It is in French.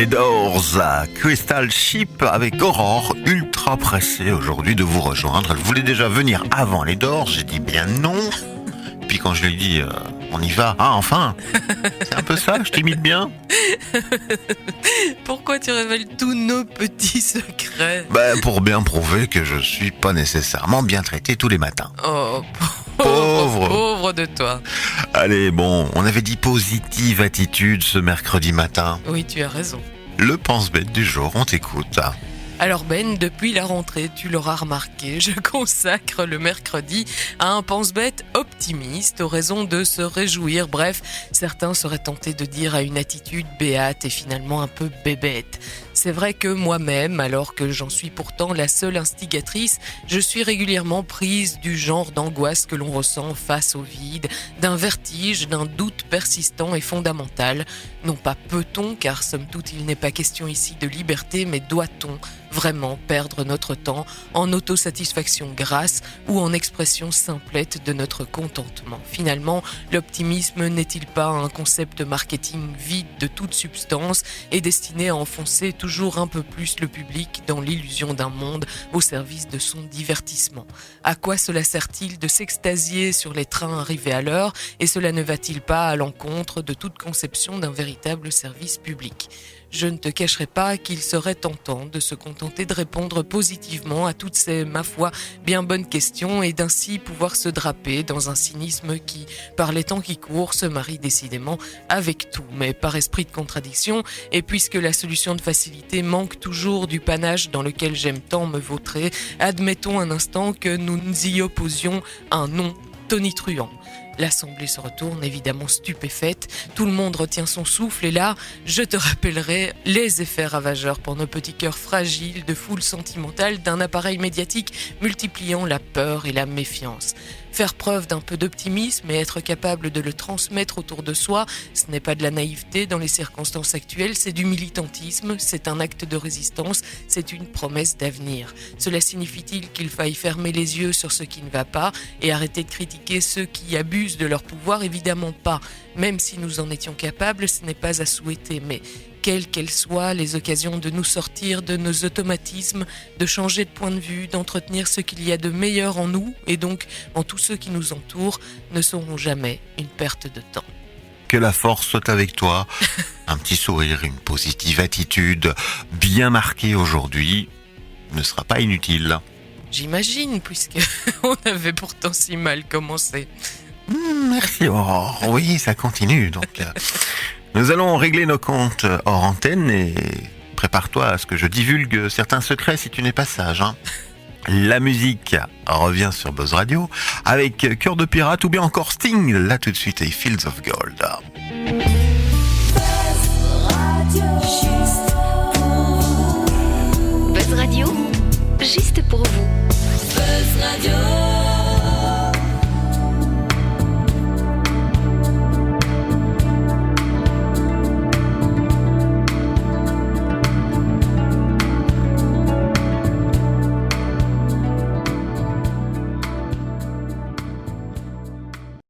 Les Doors, Crystal Ship avec Aurore, ultra pressée aujourd'hui de vous rejoindre. Elle voulait déjà venir avant les Doors, j'ai dit bien non. Puis quand je lui ai dit on y va, ah enfin, c'est un peu ça, je t'imite bien. Pourquoi tu révèles tous nos petits secrets? Pour bien prouver que je suis pas nécessairement bien traité tous les matins. Oh, Pauvre. pauvre de toi. Allez, bon, on avait dit positive attitude ce mercredi matin. Oui, tu as raison. Le pense-bête du jour, on t'écoute. Alors Ben, depuis la rentrée, tu l'auras remarqué, je consacre le mercredi à un pense-bête optimiste aux raisons de se réjouir. Bref, certains seraient tentés de dire à une attitude béate et finalement un peu bébête. C'est vrai que moi-même, alors que j'en suis pourtant la seule instigatrice, je suis régulièrement prise du genre d'angoisse que l'on ressent face au vide, d'un vertige, d'un doute persistant et fondamental. Non pas peut-on, car somme toute il n'est pas question ici de liberté, mais doit-on vraiment perdre notre temps en autosatisfaction grasse ou en expression simplette de notre contentement? Finalement, l'optimisme n'est-il pas un concept marketing vide de toute substance et destiné à enfoncer toujours un peu plus le public dans l'illusion d'un monde au service de son divertissement? À quoi cela sert-il de s'extasier sur les trains arrivés à l'heure, et cela ne va-t-il pas à l'encontre de toute conception d'un véritable service public? Je ne te cacherai pas qu'il serait tentant de se contenter de répondre positivement à toutes ces, ma foi, bien bonnes questions et d'ainsi pouvoir se draper dans un cynisme qui, par les temps qui courent, se marie décidément avec tout. Mais par esprit de contradiction, et puisque la solution de facilité manque toujours du panache dans lequel j'aime tant me vautrer, admettons un instant que nous nous y opposions un non tonitruant. L'assemblée se retourne, évidemment stupéfaite, tout le monde retient son souffle et là, je te rappellerai les effets ravageurs pour nos petits cœurs fragiles de foule sentimentale d'un appareil médiatique multipliant la peur et la méfiance. Faire preuve d'un peu d'optimisme et être capable de le transmettre autour de soi, ce n'est pas de la naïveté dans les circonstances actuelles, c'est du militantisme, c'est un acte de résistance, c'est une promesse d'avenir. Cela signifie-t-il qu'il faille fermer les yeux sur ce qui ne va pas et arrêter de critiquer ceux qui abusent de leur pouvoir? Évidemment pas. Même si nous en étions capables, ce n'est pas à souhaiter, mais quelles qu'elles soient les occasions de nous sortir de nos automatismes, de changer de point de vue, d'entretenir ce qu'il y a de meilleur en nous et donc en tous ceux qui nous entourent, ne seront jamais une perte de temps. Que la force soit avec toi. Un petit sourire, une positive attitude bien marquée aujourd'hui ne sera pas inutile. J'imagine, puisque on avait pourtant si mal commencé. Merci Aurore. Oui, ça continue. Donc, nous allons régler nos comptes hors antenne et prépare-toi à ce que je divulgue certains secrets si tu n'es pas sage. La musique revient sur Buzz Radio avec Cœur de Pirate ou bien encore Sting. Là tout de suite et Fields of Gold. Buzz Radio.